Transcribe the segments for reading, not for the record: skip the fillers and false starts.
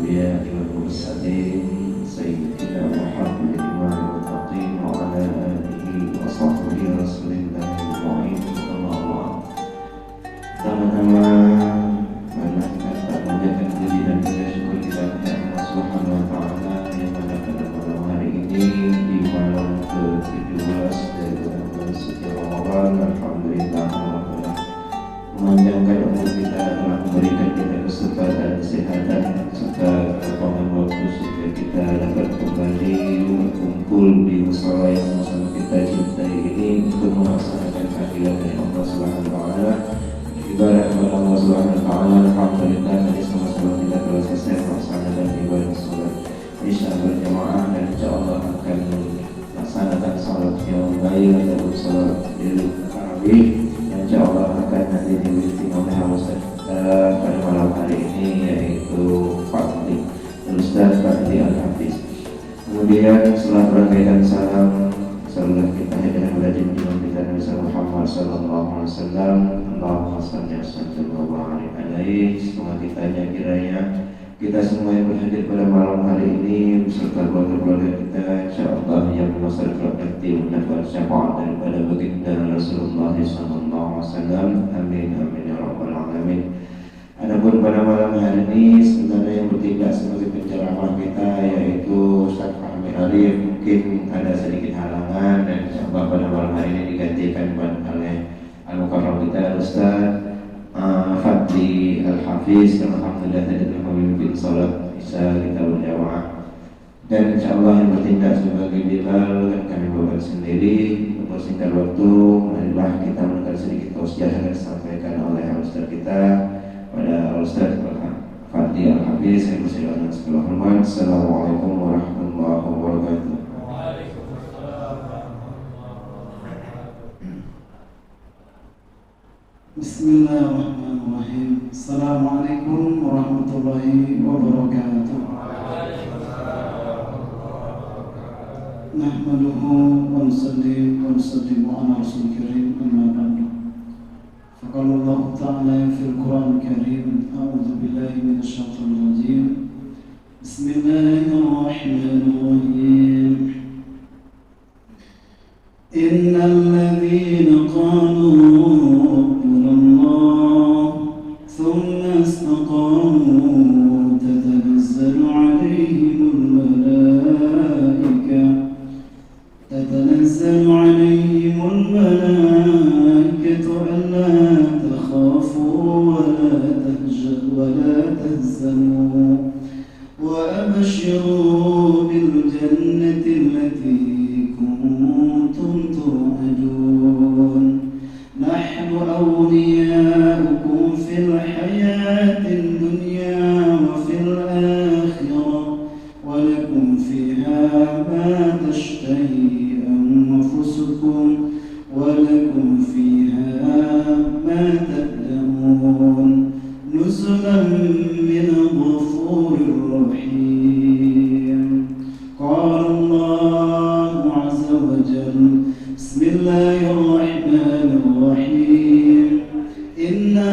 الأنبياء والمرسلين سيدنا محمد إمام المتقين وعلى آله وصحبه رسول الله المعين. أما بعد. Pertama-tama kita menjaga diri dan kita syukur kita kepada Allah Subhanahu wa Ta'ala yang mana pada malam hari ini di malam ke-17 dari bulan suci Ramadan, alhamdulillah Allah telah memanjangkan umur kita, telah memberikan kita kesempatan, kesehatan serta kelapangan waktu supaya kita dapat kembali berkumpul di musala yang sama-sama kita cintai ini untuk melaksanakan panggilan dari Allah Subhanahu wa Ta'ala. Ibadah kepada Allah Subhanahu wa Ta'ala, alhamdulillah tadi sama-sama kita telah selesai melaksanakan ibadah salat Isya berjamaah dan insyaallah akan melaksanakan salat yang baik atau salat tarawih yang insyaallah akan nanti diwiring oleh Ustaz pada malam hari ini, yaitu Fadli Ustaz Fadli Al-Hafiz. Kemudian setelah berkaitan salam salam kita dengan belajar dengan kita Nabi Muhammad sallallahu alaihi wasallam, Allahumma shalli wa barik alaihi. Semoga kiranya kita semua yang berhadir pada malam hari ini beserta keluarga-keluarga kita insyaallah yang bermasyarakat nanti mendapat syafaat daripada baginda Rasulullah sallallahu alaihi wasallam. Amin amin ya rabbal alamin. Adapun pada malam hari ini sebenarnya yang bertindak sebagai penceramah kita yaitu Ustaz Fahmi Arif, mungkin ada sedikit halangan dan insyaallah pada malam hari ini digantikan oleh al-mukarram kita Ustaz Fadli Al-Hafiz, dan alhamdulillah tadi telah memimpin salat Isya kita berjamaah. Dan insyaallah yang bertindak sebagai bilal dan kami bawa sendiri. Untuk singkat waktu, marilah kita mendengar sedikit tausiah yang disampaikan oleh Ustaz kita pada Ustaz Fadli Al-Hafiz. Saya bersilakan segala hormat. Assalamualaikum warahmatullahi wabarakatuh. Bismillahirrahmanirrahim. Assalamualaikum warahmatullahi wabarakatuh. Nahmaduhu wa nusalli wa nusallimu ala rasulil karim, amma ba'du. Faqala Allah ta'ala fil Qur'anil karim, a'udzu billahi minasy syaithanir rajim. Bismillahirrahmanirrahim. Innal ladzina qalu ثم استقاموا تتنزل عليهم الملائكة ألا تخافوا ولا تحزنوا وأبشروا بالجنة التي كنتم توعدون نحن أولياؤكم في الحياة الدنيا وفي الآخرة ولكم فيها ما تشتهي أنفسكم ولكم فيها ما تدعون نزلا من غفور رحيم. قال الله عز وجل بسم الله الرحمن الرحيم إنا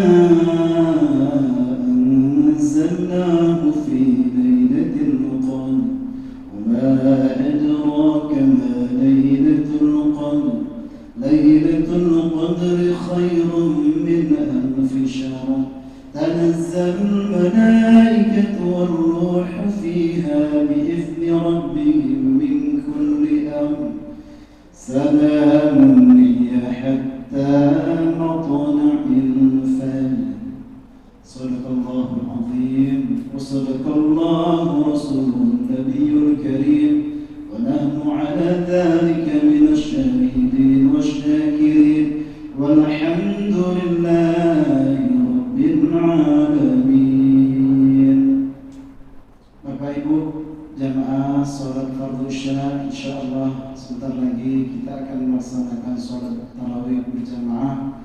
أنزلناه في ليلة القدر وما أدراك ما ليلة القدر ليلة القدر خير من ألف شهر تنزل الملائكة والروح فيها بإذن ربهم من كل أمر سلام هي حتى مطلع الفجر. صدق الله العظيم وصدق الله رسوله النبي الكريم ونحن على ذلك من الشاهدين والشاكرين والحمد لله رب العالمين. Bapak Ibu jamaah salat fardu isya, insyaallah sebentar lagi kita akan melaksanakan salat tarawih berjamaah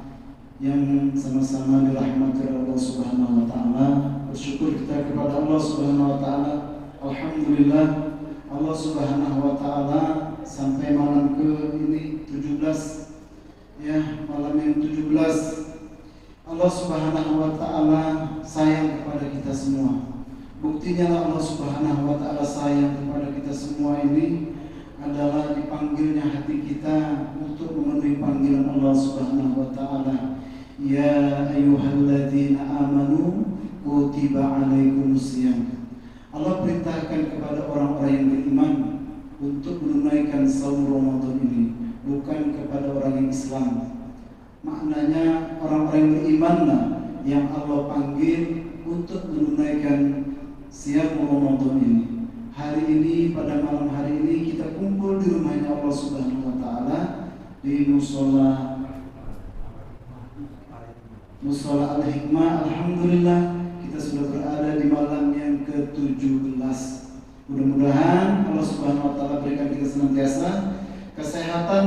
yang sama-sama dirahmati Allah Subhanahu wa Ta'ala. Bersyukur kita kepada Allah Subhanahu wa Ta'ala. Alhamdulillah Allah Subhanahu wa Ta'ala sampai malam ke ini 17 ya, malam yang 17 Allah Subhanahu wa Ta'ala sayang kepada kita semua. Buktinya lah Allah Subhanahu wa taala sayang kepada kita semua ini adalah dipanggilnya hati kita untuk memenuhi panggilan Allah Subhanahu wa taala. Ya ayyuhalladzina amanu kutiba alaikumusiyam. Allah perintahkan kepada orang-orang yang beriman untuk menunaikan saum Ramadan ini, bukan kepada orang yang Islam. Maknanya orang-orang yang berimanlah yang Allah panggil untuk menunaikan siam Ramadan ini. Hari ini, pada malam hari ini kita kumpul di rumahnya Allah Subhanahu wa taala di musola Al-Hikmah. Alhamdulillah kita sudah berada di malam yang ke-17. Mudah-mudahan Allah Subhanahu wa taala berikan kita senantiasa kesehatan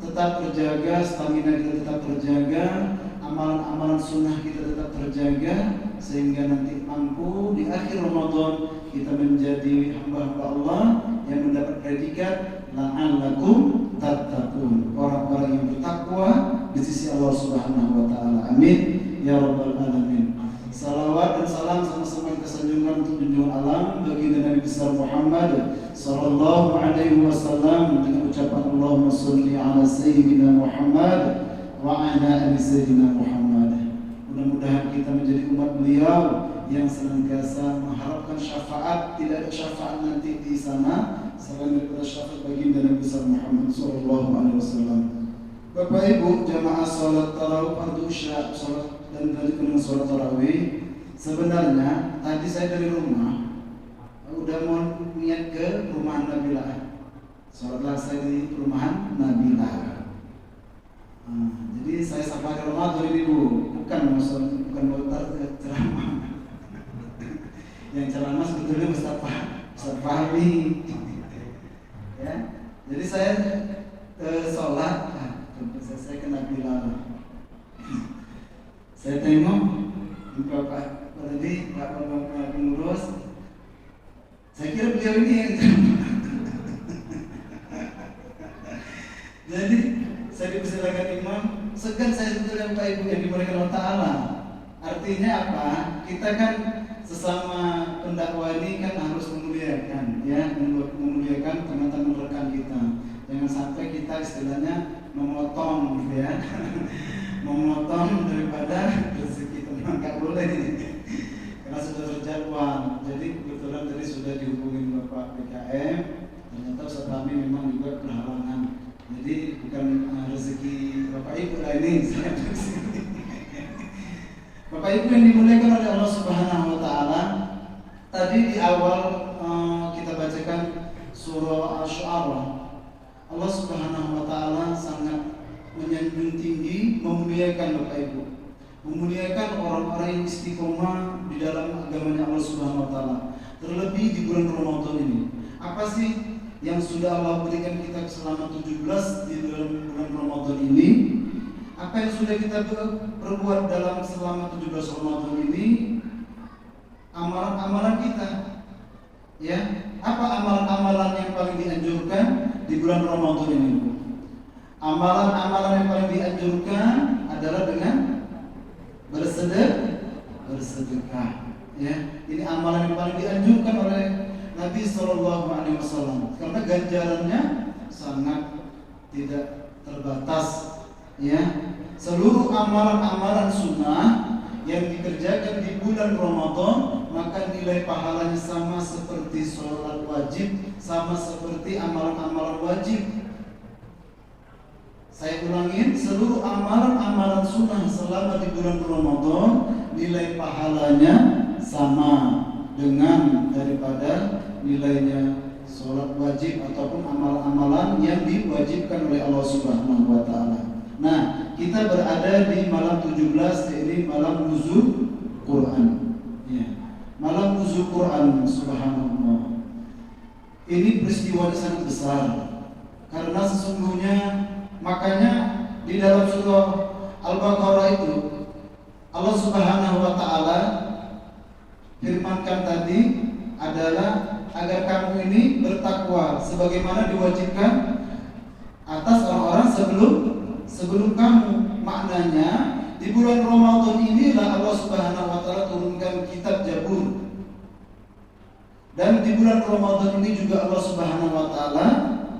tetap terjaga, stamina kita tetap terjaga, amalan-amalan sunnah kita tetap terjaga, sehingga nanti mampu di akhir Ramadan kita menjadi hamba-hamba Allah yang mendapat predikat la'allakum tattaqun, orang-orang yang bertakwa di sisi Allah Subhanahu wa taala. Amin ya rabbal alamin. Salawat dan salam sama-sama kita sanjungkan untuk junjungan alam baginda Nabi besar Muhammad sallallahu alaihi wasallam dengan ucapan Allahumma sholli ala sayyidina Muhammad wa ala ali sayyidina Muhammad. Mudah-mudahan kita menjadi umat beliau yang senantiasa mengharapkan syafaat. Tidak ada syafaat nanti di sana selain daripada syafaat baginda Nabi besar Muhammad sallallahu alaihi wasallam. Bapak Ibu jamaah salat tarawih fardu isya, salat dan dilanjutkan dengan sholat tarawih. Sebenarnya tadi saya dari rumah udah mau niat ke rumahan Nabilah. Sholatlah saya di rumahan Nabilah. Jadi saya sapa ke rumah dari ibu, bukan mau ceramah. Yang ceramah sebetulnya Ustaz Fahmi. Ya, jadi saya sholat, saya ke Nabilah. Saya tengok Bapak tadi, Bapak pengurus. Saya kira beliau ini yang jadi saya dipersilakan imam. Segan saya sebetulnya Bapak Ibu yang dimuliakan Allah Ta'ala. Artinya apa? Kita kan sesama pendakwa ini kan harus memuliakan, ya, memuliakan teman-teman rekan kita. Jangan sampai kita istilahnya memotong, gitu ya. Memotong daripada rezeki teman, nggak boleh karena sudah terjadwal. Jadi kebetulan tadi sudah dihubungin Bapak PKM, ternyata Ustaz Rami memang juga berhalangan. Jadi bukan rezeki Bapak Ibu lah ini, saya bersini. Bapak Ibu yang dimuliakan oleh Allah Subhanahu wa taala, tadi di awal kita bacakan surah Asy-Syu'ara. Allah Subhanahu wa taala sangat menyanjung tinggi, memuliakan Bapak Ibu, memuliakan orang-orang yang istiqomah di dalam agamanya Allah Subhanahu wa taala. Terlebih di bulan Ramadan ini. Apa sih yang sudah Allah berikan kita selama 17 di dalam bulan Ramadan ini? Apa yang sudah kita perbuat dalam selama 17 Ramadan ini? Amalan-amalan kita. Ya, apa amalan-amalan yang paling dianjurkan di bulan Ramadan ini? Amalan-amalan yang paling dianjurkan adalah dengan bersedekah. Ya, ini amalan yang paling dianjurkan oleh Nabi Shallallahu Alaihi Wasallam karena ganjarannya sangat tidak terbatas. Ya, seluruh amalan-amalan sunnah yang dikerjakan di bulan Ramadan maka nilai pahalanya sama seperti sholat wajib, sama seperti amalan-amalan wajib. Saya ulangin, seluruh amalan-amalan sunnah selama di bulan Ramadan nilai pahalanya sama dengan daripada nilainya sholat wajib ataupun amalan-amalan yang diwajibkan oleh Allah Subhanahu wa taala. Nah, kita berada di malam 17, yaitu malam nuzul Quran. Ya. Malam nuzul Quran, subhanallah. Ini peristiwa sangat besar karena sesungguhnya makanya di dalam surah Al-Baqarah itu Allah Subhanahu wa taala firmankan tadi adalah agar kamu ini bertakwa sebagaimana diwajibkan atas orang-orang sebelum kamu. Maknanya di bulan Ramadan inilah Allah Subhanahu wa taala turunkan kitab Zabur. Dan di bulan Ramadan ini juga Allah Subhanahu wa taala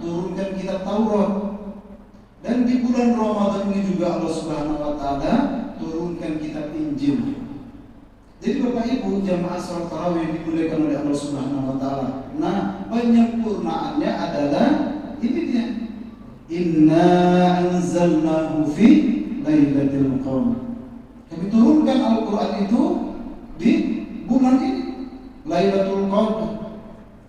turunkan kitab Taurat. Dan di bulan Ramadan ini juga Allah Subhanahu wa taala turunkan kitab Injil. Jadi Bapak Ibu jamaah salat tarawih yang dimuliakan oleh Allah Subhanahu wa taala. Nah, penyempurnaannya adalah ini dia. Inna anzalnahu fi lailatul qadar. Kami turunkan Al-Qur'an itu di bulan ini, Lailatul Qadar.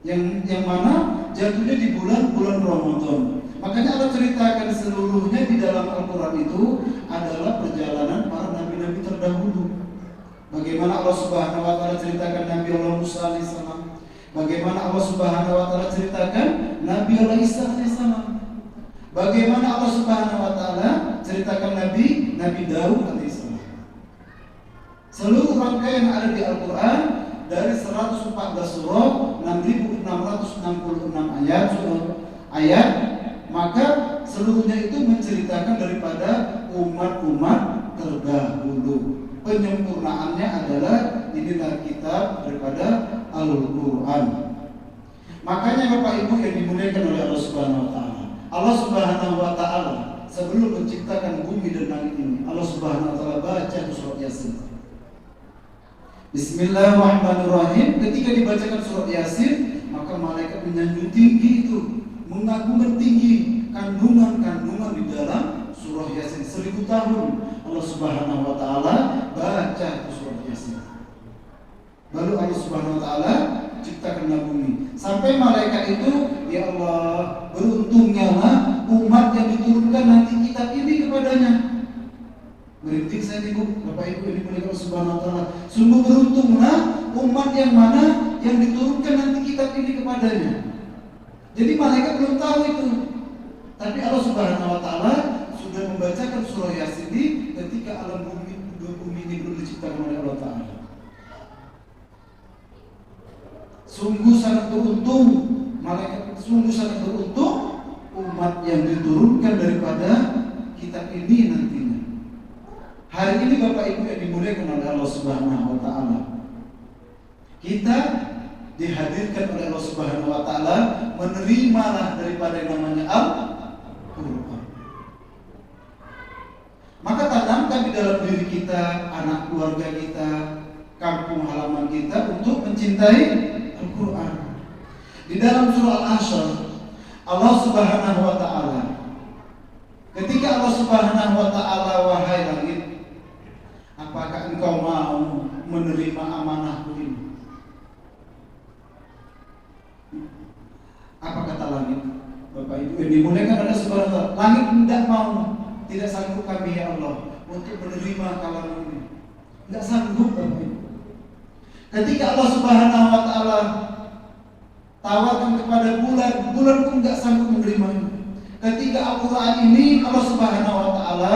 Yang mana jatuhnya di bulan Ramadan. Makanya Allah ceritakan seluruhnya di dalam Al-Qur'an itu adalah perjalanan para nabi-nabi terdahulu. Bagaimana Allah Subhanahu wa taala ceritakan Nabi Allah Musa alaihissalam, bagaimana Allah Subhanahu wa taala ceritakan Nabi Allah Isa alaihissalam, bagaimana Allah Subhanahu wa taala ceritakan Nabi Daud alaihissalam. Seluruh rangkaian yang ada di Al-Qur'an dari 114 surah, 6666 ayat, maka seluruhnya itu menceritakan daripada umat-umat terdahulu. Penyempurnaannya adalah inilah kitab daripada Al-Qur'an. Makanya Bapak Ibu yang dimuliakan oleh Allah Subhanahu wa taala. Allah Subhanahu wa taala sebelum menciptakan bumi dan langit ini, Allah Subhanahu wa taala baca surat Yasin. Bismillahirrahmanirrahim. Ketika dibacakan surat Yasin, maka malaikat menyanjung tinggi itu, mengagungkan tinggi kandungan-kandungan di dalam surah Yasin. 1000 tahun Allah Subhanahu wa taala baca surat Yasin. Baru Allah Subhanahu wa taala ciptakan bumi. Sampai malaikat itu, ya Allah, beruntungnya umat yang diturunkan nanti kitab ini kepadanya. Merintih saya nih Bapak Ibu yang dimuliakan Allah Subhanahu wa taala. Sungguh beruntunglah umat yang mana yang diturunkan nanti kitab ini kepadanya. Jadi malaikat belum tahu itu. Tapi Allah Subhanahu wa taala sudah membacakan surah Yasin ini ketika alam bumi ini belum diciptakan oleh Allah taala. Sungguh sangat beruntung malaikat, sungguh sangat beruntung umat yang diturunkan daripada kitab ini nantinya. Hari ini Bapak Ibu yang dimuliakan oleh Allah Subhanahu wa taala, kita dihadirkan oleh Allah Subhanahu wa taala menerimalah daripada yang namanya Al-Qur'an. Maka tanamkan di dalam diri kita, anak keluarga kita, kampung halaman kita untuk mencintai Al-Qur'an. Di dalam surah Al-Hasyr, Allah Subhanahu wa taala, ketika Allah Subhanahu wa taala, wahai langit, apakah engkau mau menerima amanahku ini? Apa kata langit? Bapak Ibu yang dimuliakan oleh Subhanahu wa taala, langit tidak mau, tidak sanggup kami ya Allah untuk menerima kalammu ini. Tidak sanggup Bapak Ibu. Ketika Allah Subhanahu wa taala tawarkan kepada bulan, bulan pun tidak sanggup menerimanya. Ketika Al-Qur'an ini Allah Subhanahu wa taala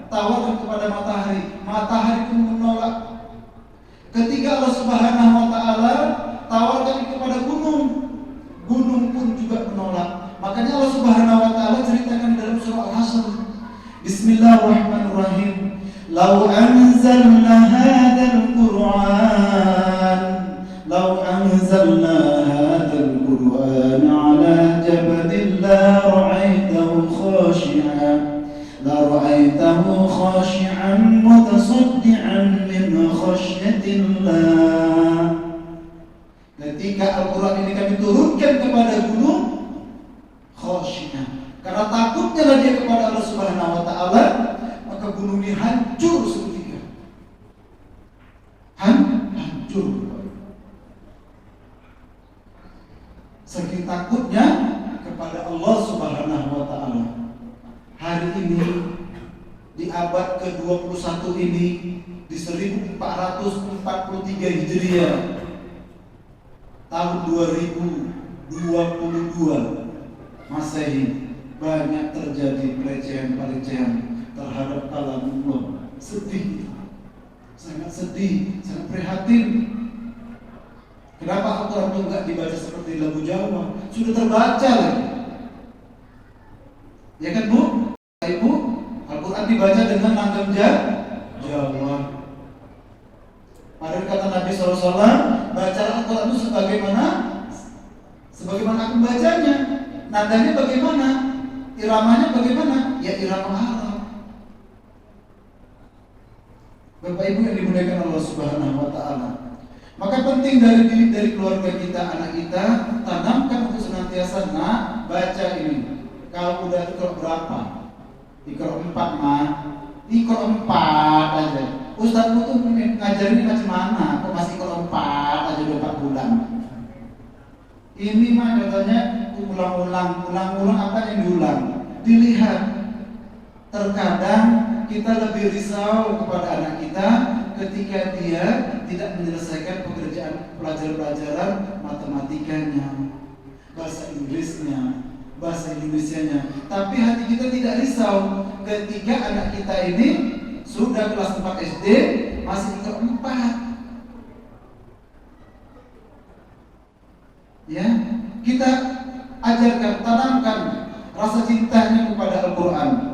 tawarkan kepada matahari, matahari pun menolak. Ketika Allah Subhanahu wa taala tawarkan kepada gunung, gunung pun juga menolak. Makanya Allah Subhanahu wa taala ceritakan dalam surah Al-Hasyr, Bismillahirrahmanirrahim. Lau anzalna hadzal Qur'an, lau anzalna hadzal Qur'an ala jabalin la ra'aitahu khashi'an, la ra'aitahu khashi'an mutasaddian min khasyatillah. Ketika Al-Qur'an ini kami turunkan kepada gunung, khashi'an, karena takutnya dia kepada Allah Subhanahu wa taala, maka gunung ini hancur seketika. Hancur. Saking takutnya kepada Allah Subhanahu wa taala. Hari ini di abad ke-21 ini, di 1443 Hijriah, tahun 2022 Masehi, banyak terjadi pelecehan-pelecehan terhadap kalamullah. Sedih, sangat sedih, sangat prihatin. Kenapa Al-Quran itu enggak dibaca seperti lagu Jawa? Sudah terbaca lagi, ya kan Bu? Ibu, Al-Quran dibaca dengan langgam Jawa. Padahal kata Nabi SAW, baca Al-Quran itu sebagaimana Bapak Ibu yang dimuliakan Allah Subhanahu wa taala. Maka penting dari keluarga kita, anak kita, tanamkan untuk senantiasa baca ini. Kalau udah ikut berapa? Ikut 4 mah. Ikut 4 aja. Ustaz tuh ngajarin macam mana? Kok masih ikut 4 aja udah 4 bulan? Ini mah katanya ulang-ulang apa yang diulang? Dilihat. Terkadang kita lebih risau kepada anak kita ketika dia tidak menyelesaikan pelajaran matematikanya, bahasa Inggrisnya, bahasa Indonesianya. Tapi hati kita tidak risau ketika anak kita ini sudah kelas 4 SD masih ikut 4. Ya, kita ajarkan, tanamkan rasa cintanya kepada Al-Quran.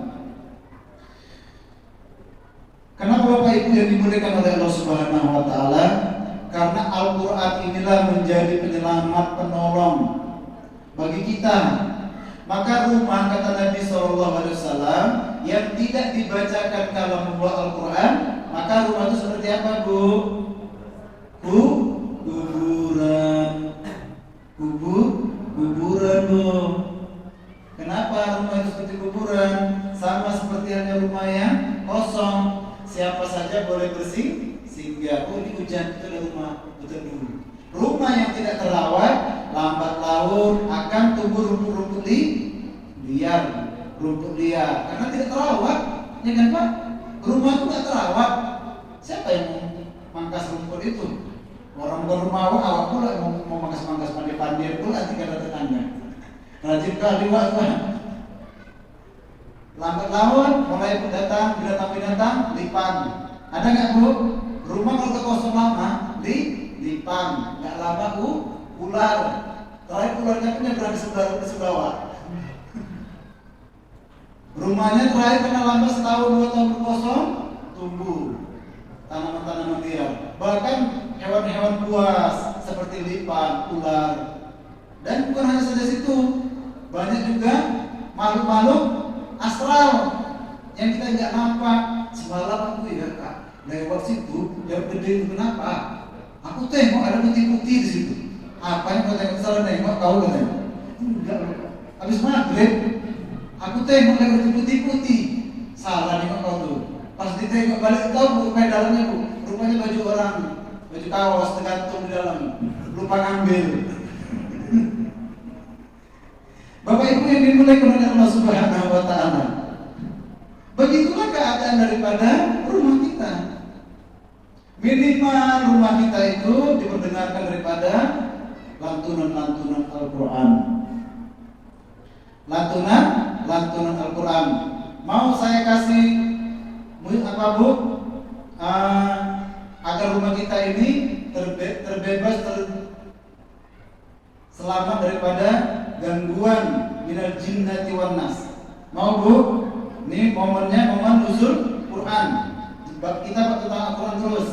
Kenapa Bapak Ibu yang dimuliakan oleh Allah Subhanahu wa taala? Karena Al-Quran inilah menjadi penyelamat, penolong bagi kita. Maka rumah, kata Nabi SAW, yang tidak dibacakan kalamullah Al-Quran, maka rumah itu seperti apa, Bu? Kuburan. Kuburan, Bu. Kenapa rumah itu seperti kuburan? Sama seperti halnya rumah yang kosong. Siapa saja boleh singgah. Oh, ini hujan, itu adalah rumah berteduh. Rumah yang tidak terawat, lambat laun akan tumbuh rumput-rumput liar, karena tidak terawat. Ya kan, Pak? Rumah itu tidak terawat. Siapa yang mangkas rumput itu? Orang berumah awak pula mau mangkas pandai-pandai pula ketika ada tetangga. Rajin kali Pak. Lambat laun mulai datang binatang lipan. Ada nggak, Bu? Rumah kalau kosong lama lipan, nggak lama ular. Terakhir ularnya pun yang berada di sebelah. Rumahnya terakhir kena lama setahun 2 tahun kosong, tumbuh tanaman-tanaman liar. Bahkan hewan-hewan buas seperti lipan, ular. Dan bukan hanya saja situ, banyak juga makhluk-makhluk astral yang kita nggak nampak. Semalam aku ya Kak lewat situ, yang gede itu kenapa? Aku tengok ada putih-putih di situ. Apa yang kau tengok? Salah nengok kau katanya? Enggak Kak. Habis maghrib, aku tengok lewat putih-putih. Salah nengok kau tuh. Pas ditengok balik tahu bukan dalamnya, Bu. Rupanya baju orang, baju kaos tergantung di dalam. Lupa ngambil. Bapak Ibu yang dimuliakan oleh Allah Subhanahu wa taala. Begitulah keadaan daripada rumah kita. Minimal rumah kita itu diperdengarkan daripada lantunan-lantunan Al-Quran. Lantunan Al-Quran. Mau saya kasih apa, Bu? Agar rumah kita ini terbebas selamat daripada gangguan minal jinnati wan nas. Mau, Bu? Ini momennya momen nuzul Quran. Kita tentang Al-Quran terus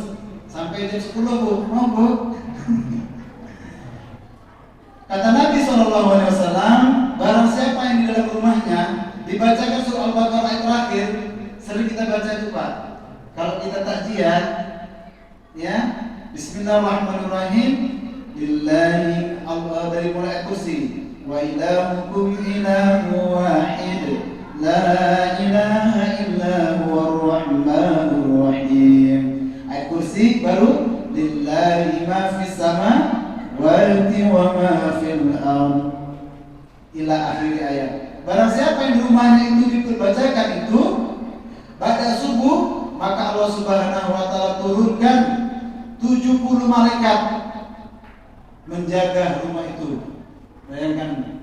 sampai jam 10, Bu. Mau, Bu? Kata Nabi SAW, barang siapa yang di dalam rumahnya dibacakan surah Al-Baqarah ayat terakhir, sering kita baca itu, Pak. Kalau kita takjiah, ya, Bismillahirrahmanirrahim. Lillahi Allah, dari mulai kursi. Wa ilahukum ilahu wahid, la ilaha illa huwar rahmanur rahim. Ayat kursi baru lillahi ma fis samawati wa ma fil ardh ila akhir ayat. Barang siapa yang di rumahnya itu dibacakan itu pada subuh, maka Allah Subhanahu wa taala turunkan 70 malaikat menjaga rumah itu. Bayangkan.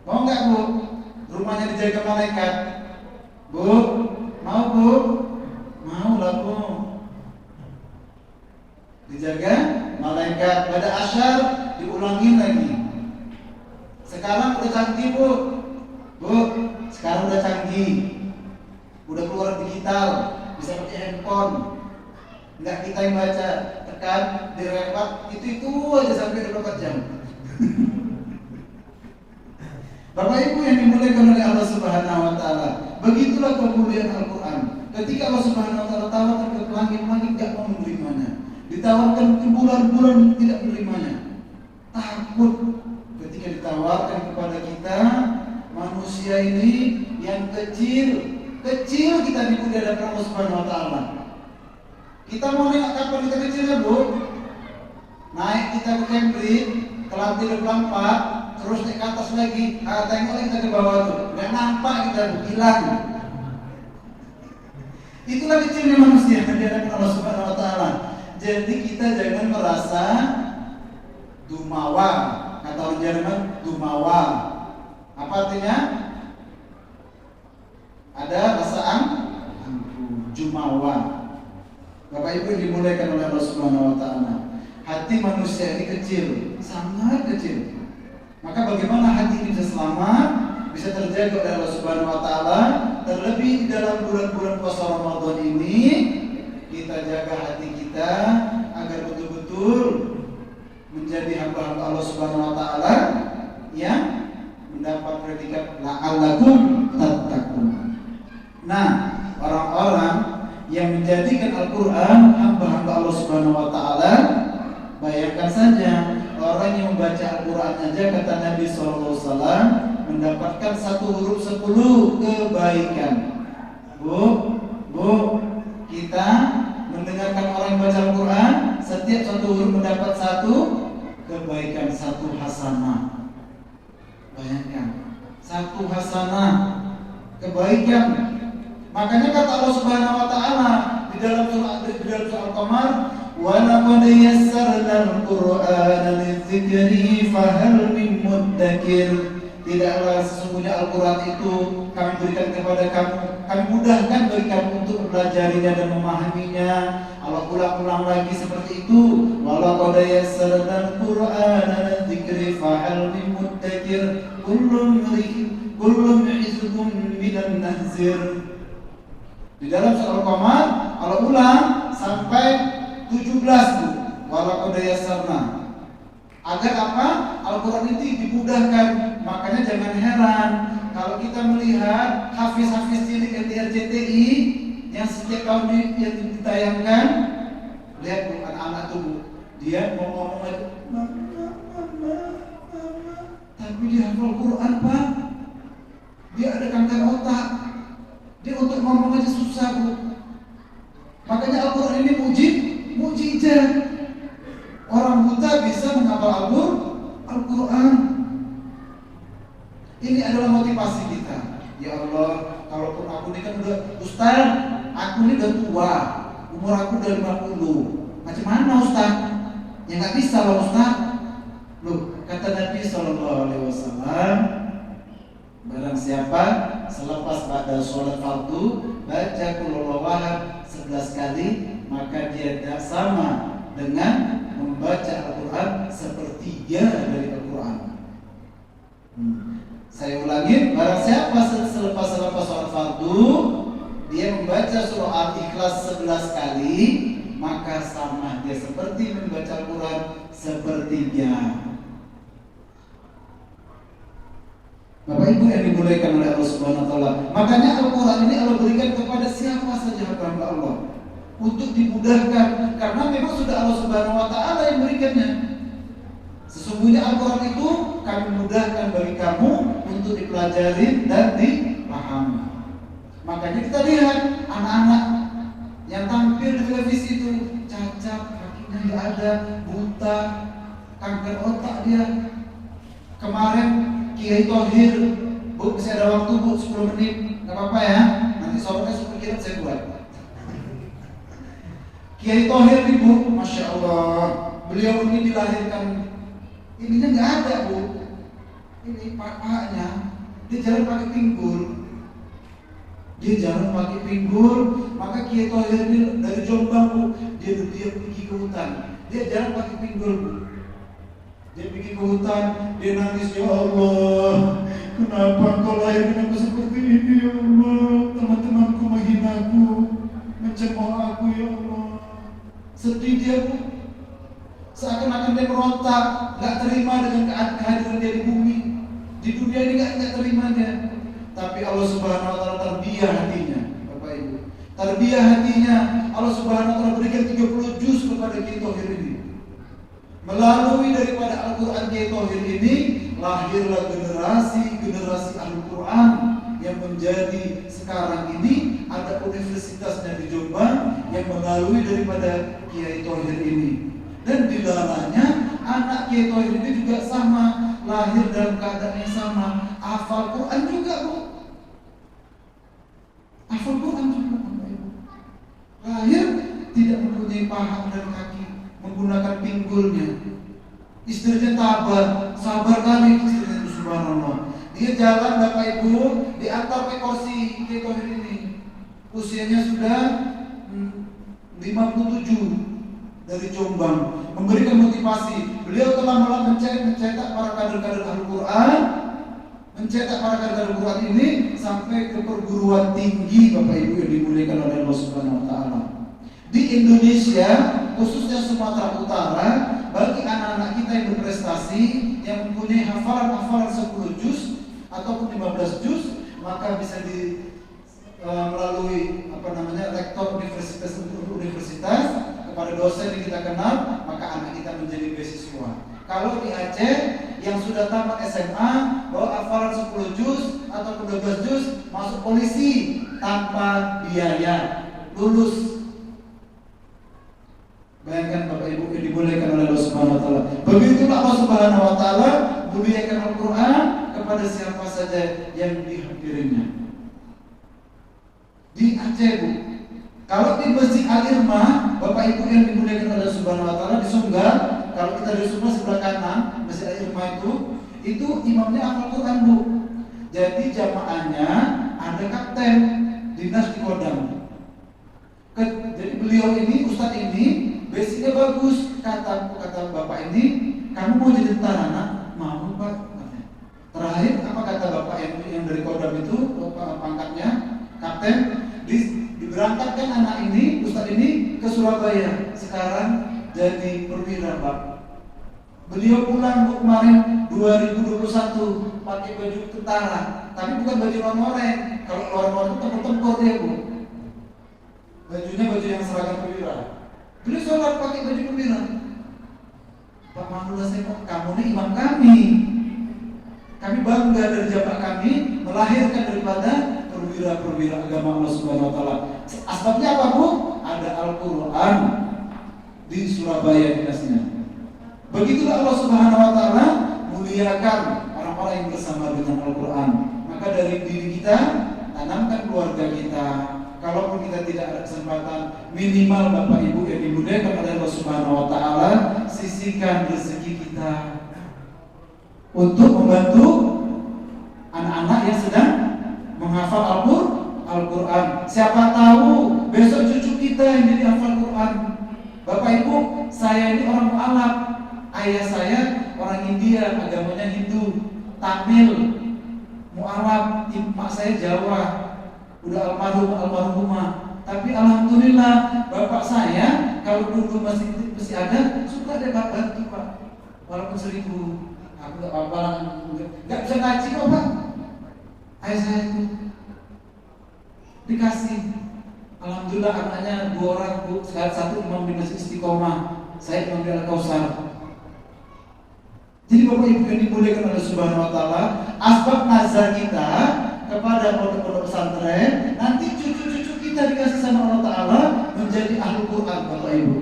Mau enggak, Bu? Rumahnya dijaga malaikat. Bu, mau, Bu? Mau lah, Bu. Dijaga malaikat. Pada asyar diulangin lagi. Sekarang udah canggih, Bu. Bu, sekarang udah canggih. Udah keluar digital, bisa pakai handphone. Enggak kita yang baca, tekan, direpot, itu aja sampai 24 jam. Bapak Ibu yang dimuliakan oleh Allah Subhanahu wa taala, begitulah kemuliaan Al-Quran. Ketika Allah Subhanahu wa taala tawarkan ke langit enggak mau menerimanya. Ditawarkan ke bulan tidak menerimanya. Takut ketika ditawarkan kepada kita manusia ini yang kecil kita di hadapan Allah Subhanahu wa taala. Kita mau lihat kapan kita kecilnya, Bu? Naik kita ke Cambridge, ke lantai 24, terus naik ke atas lagi, tengok lagi kita ke bawah tuh, nggak nampak kita, hilang. Itulah kecilnya manusia di hadapan Allah Subhanahu wa taala. Jadi kita jangan merasa dumawa, kata orang Jerman dumawa. Apa artinya? Ada rasa jumawa. Bapak Ibu dimuliakan oleh Allah Subhanahu wa taala. Hati manusia ini kecil, sangat kecil. Maka bagaimana hati ini bisa selamat, bisa terjaga oleh Allah Subhanahu wa taala, terlebih di dalam bulan-bulan puasa Ramadan ini, kita jaga hati kita agar betul-betul menjadi hamba-hamba Allah Subhanahu wa taala yang mendapat predikat la'allakum tattaqun. Nah, orang-orang yang menjadikan Al-Quran hamba-hamba Allah Subhanahu wa taala, bayangkan saja orang yang membaca Al-Quran aja, kata Nabi SAW, mendapatkan 1 huruf 10 kebaikan. Bu, kita mendengarkan orang yang baca Al-Quran, setiap 1 huruf mendapat 1 kebaikan, 1 hasanah. Bayangkan, 1 hasanah kebaikan. Makanya kata Allah Subhanahu wa taala di dalam surah Al-Qamar, wa laqad yassarnal Qur'ana lidzikri fahal min muddakir. Tidaklah sesungguhnya Al-Quran itu kami berikan kepada kamu, kami mudahkan bagi kamu untuk mempelajarinya dan memahaminya. Allah ulang-ulang lagi seperti itu, wa laqad yassarnal Qur'ana lidzikri fahal min muddakir kullum hizbun minan nazir. Di dalam surah Al-Qamar Allah ulang sampai 17 Bu, walaqad yassarna. Agar apa? Al-Quran itu dimudahkan. Makanya jangan heran kalau kita melihat hafiz-hafiz cilik yang di RCTI yang setiap tahun yang ditayangkan. Lihat Bu, anak-anak tuh Bu, dia mau ngomong aja mama, tapi dia hafal Quran Pak. Dia ada kanker otak. Dia untuk ngomong aja susah Bu. Makanya Al-Quran ini mukjizat. Orang buta bisa menghafal Al-Quran. Ini adalah motivasi kita. Ya Allah, kalaupun aku ini kan udah Ustaz, aku ini udah tua, umur aku udah 50. Macam mana Ustaz? Ya nggak bisa loh Ustaz. Loh, kata Nabi SAW, barang siapa selepas pada sholat fardu baca qul huwallahu 11 kali, maka dia tidak sama dengan membaca Al-Quran sepertiga dari Al-Quran. Saya ulangi, barang siapa selepas sholat fardu dia membaca surah Al-Ikhlas 11 kali, maka sama dia seperti membaca Al-Quran sepertiga. Bapak Ibu yang dimuliakan oleh Allah Subhanahu wa taala. Makanya Al-Quran ini Allah berikan kepada siapa saja hamba Allah untuk dimudahkan, karena memang sudah Allah Subhanahu wa taala yang berikannya. Sesungguhnya Al-Quran itu kami mudahkan bagi kamu untuk dipelajari dan dipahami. Makanya kita lihat anak-anak yang tampil di televisi itu cacat, kakinya nggak ada, buta, kanker otak dia. Kemarin Kiai Thohir, Bu, masih ada waktu Bu, 10 menit, nggak apa-apa ya. Nanti sorenya 10 menit saya buat. Kiai Thohir Bu, Masya Allah, beliau ini dilahirkan, ininya nggak ada Bu, ini paknya, dia jalan pakai pinggul, maka Kiai Thohir ini dari Jombang Bu, dia pergi ke hutan, dia jalan pakai pinggul Bu, dia pergi ke hutan, dia nangis, ya Allah, kenapa Engkau lahirkan aku seperti ini ya Allah, teman-temanku menghinaku, mencemooh aku ya Allah. Sedih dia Bu, seakan-akan dia merontak, gak terima dengan kehadiran dia di bumi, di dunia ini gak terima dia. Tapi Allah Subhanahu wa taala terbiah hatinya, Bapak Ibu. tarbiyah hatinya. Allah Subhanahu wa taala berikan 30 juz kepada Kiai Thohir ini. Melalui daripada Al-Quran Kiai Thohir ini lahirlah generasi Al-Quran yang menjadi sekarang ini ada universitasnya di Jombang yang melalui daripada Kiai Thohir ini. Dan dilaranya anak Kiai Thohir ini juga sama, lahir dalam keadaan yang sama, hafal Quran juga, Bu. Hafal Quran juga, Bapak Ibu. Lahir tidak mempunyai paha dan kaki, menggunakan pinggulnya. Istrinya sabar kali istrinya itu, subhanallah. Dia jalan, Bapak Ibu, diantar pakai kursi Kiai Thohir ini. Usianya sudah 57 dari Jombang, memberikan motivasi. Beliau telah mencetak para kader-kader Al-Quran, mencetak para kader Al-Quran ini sampai ke perguruan tinggi, Bapak Ibu yang dimuliakan oleh Allah Subhanahu wa taala. Di Indonesia, khususnya Sumatera Utara, bagi anak-anak kita yang berprestasi, yang mempunyai hafalan 10 juz ataupun 15 juz, maka bisa melalui rektor universitas kepada dosen yang kita kenal, maka anak kita menjadi beasiswa. Kalau di Aceh yang sudah tamat SMA bawa hafalan 10 juz atau 12 juz masuk polisi tanpa biaya, lulus. Bayangkan Bapak Ibu yang dimuliakan oleh Allah Subhanahu wa taala. Begitulah Allah Subhanahu wa taala muliakan Al-Qur'an kepada siapa saja yang dihadirinya. Di Aceh, Bu. Kalau di Masjid Al-Irmah, Bapak Ibu yang dimuliakan oleh Allah Subhanahu wa taala, di Sunggar, kalau kita di Sunggar sebelah kanan, Masjid Al-Irmah itu imamnya hafal Quran, Bu. Jadi jamaahnya ada kapten dinas di Kodam. Jadi beliau ini, ustadz ini, basicnya bagus. Kata bapak ini, kamu mau jadi tentara, nak? Mau, Pak. Terakhir apa kata bapak yang dari Kodam itu, pangkatnya kapten, diberangkatkan anak ini, ustadz ini ke Surabaya. Sekarang jadi perwira, Pak. Beliau pulang kemarin 2021 pakai baju tentara, tapi bukan baju orang-orang. Kalau orang-orang itu tempur dia, Bu. Bajunya baju yang seragam perwira. Beliau sholat pakai baju perwira. Pak Mahmud Hassan, kamu ini imam kami. Kami bangga dari jabat kami melahirkan daripada perwira-perwira agama Allah Subhanahu wa taala. Asbabnya apa, Bu? Ada Al-Qur'an di Surabaya dinasnya. Begitulah Allah Subhanahu wa taala muliakan orang-orang yang bersama dengan Al-Qur'an. Maka dari diri kita tanamkan keluarga kita. Kalaupun kita tidak ada kesempatan, minimal Bapak Ibu yang dimuliakan oleh Allah Subhanahu wa taala, sisihkan rezeki kita untuk membantu anak-anak yang sedang menghafal Al-Quran. Siapa tahu besok cucu kita yang jadi hafal Quran. Bapak Ibu, saya ini orang mu'alaf. Ayah saya orang India, agamanya Hindu, Tamil, mu'alaf. Mak saya Jawa, udah almarhumah. Tapi alhamdulillah bapak saya kalau dulu masih ada, suka deh bantu, Pak. Walaupun 1000, aku gak apa-apa, gak bisa ngaji kok, Pak. Ayah saya itu dikasih, alhamdulillah anaknya 2 orang, Bu. Satu imam di Masjid Istiqomah, saya imam di Al-Kausar. Jadi Bapak Ibu yang dimuliakan oleh Subhanahu wa taala, asbab nazar kita kepada pondok-pondok pesantren, nanti cucu-cucu kita dikasih sama Allah taala menjadi ahli Quran, Bapak Ibu.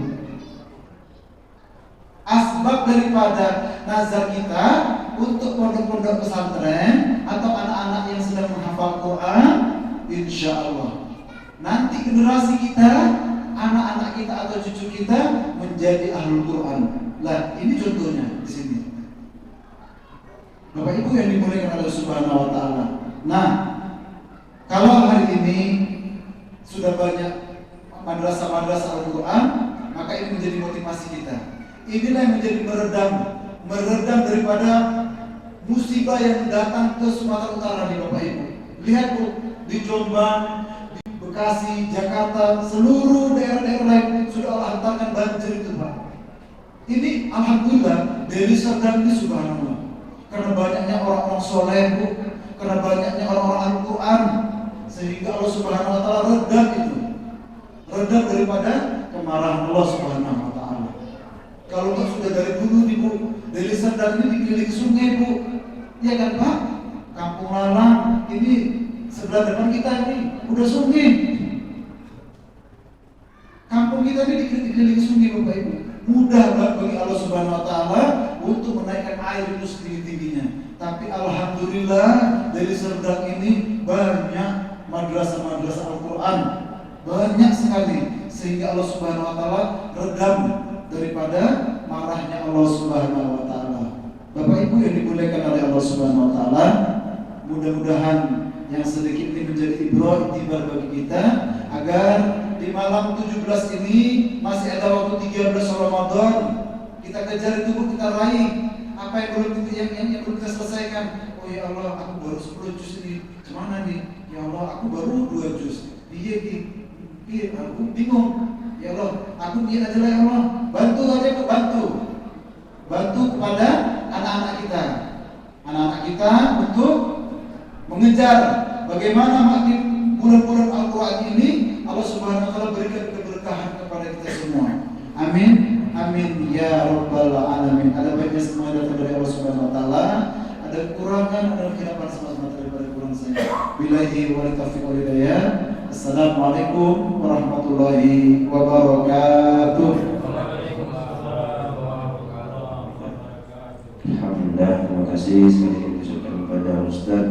Asbab daripada nazar kita untuk pondok-pondok pesantren atau anak-anak yang sedang menghafal Quran, insya Allah nanti generasi kita, anak-anak kita atau cucu kita menjadi ahli Quran. Lah, ini contohnya di sini. Bapak Ibu yang dimuliakan oleh Subhanahu wa taala. Nah, kalau hari ini sudah banyak madrasah-madrasah Al-Quran, maka ini menjadi motivasi kita. Inilah yang menjadi meredam daripada musibah yang datang ke Sumatera Utara nih, Bapak Ibu. Lihat, Bu, di Jombang, di Bekasi, Jakarta, seluruh daerah-daerah lain sudah Allah hantarkan banjir itu, Pak. Ini alhamdulillah dari Serdang ini, subhanallah. Karena banyaknya orang-orang soleh, Bu, karena banyaknya orang-orang Al-Quran, sehingga Allah Subhanahu wa taala redam itu. redam daripada kemarahan Allah Subhanahu wa taala. Kalau enggak sudah dari dulu nih Bu, Deli Serdang ini dikelilingi sungai Bu. Iya kan Pak? Kampung Lalang ini sebelah depan kita ini udah sungai. Kampung kita ini dikelilingi sungai Bapak Ibu. Mudah bagi Allah Subhanahu wa taala untuk menaikkan air itu setinggi-tingginya. Tapi alhamdulillah dari Serdang ini banyak madrasah-madrasah Al-Qur'an. Banyak sekali sehingga Allah Subhanahu wa taala redam daripada marahnya Allah Subhanahu wa taala. Bapak Ibu yang dimuliakan oleh Allah Subhanahu wa taala, mudah-mudahan yang sedikit ini menjadi ibrah iktibar bagi kita agar di malam 17 ini masih ada waktu 13 Ramadan. Kita kejar itu, kita raih apa yang belum kita selesaikan. Oh ya Allah, aku baru 10 juz ini. Gimana nih? Ya Allah, aku baru 2 juz. Iya, aku bingung. Ya Allah, aku biar aja lah ya Allah. Bantu aja, bantu kepada anak-anak kita. Anak-anak kita untuk mengejar bagaimana makin bulan-bulan Al-Quran ini Allah Subhanahu wa taala berikan keberkahan kepada kita semua. Amin. Amin ya rabbal alamin. Ada banyak semua datang dari Allah Subhanahu wa taala. Ada kekurangan, ada khilafan semata-mata daripada kurang saya. Billahi wal taufiq wal hidayah. Assalamualaikum warahmatullahi wabarakatuh. Alhamdulillah, terima kasih sekali lagi diucapkan kepada Ustaz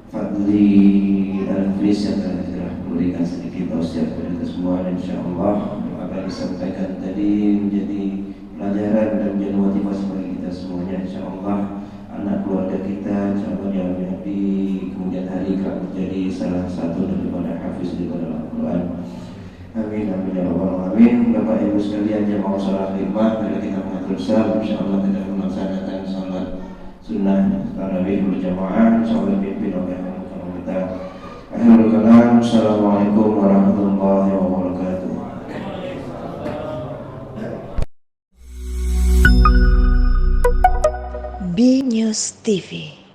Fadli Al-Fris yang telah memberikan sedikit tausiah kepada kita semua. InsyaAllah apa yang disampaikan tadi menjadi pelajaran dan menjadi motivasi bagi kita semuanya. InsyaAllah anak keluarga kita InsyaAllah yang di kemudian hari akan menjadi salah satu daripada hafiz daripada Al-Quran. Amin, amin ya rabbal alamin. Bapak Ibu sekalian yang mau sholat khidmat, mari kita mengatur salat. InsyaAllah kita melaksanakan sholat sunnah tarawih berjamaah. InsyaAllah dipimpin oleh kita. Akhirul kalam. Assalamualaikum warahmatullahi wabarakatuh. B News TV.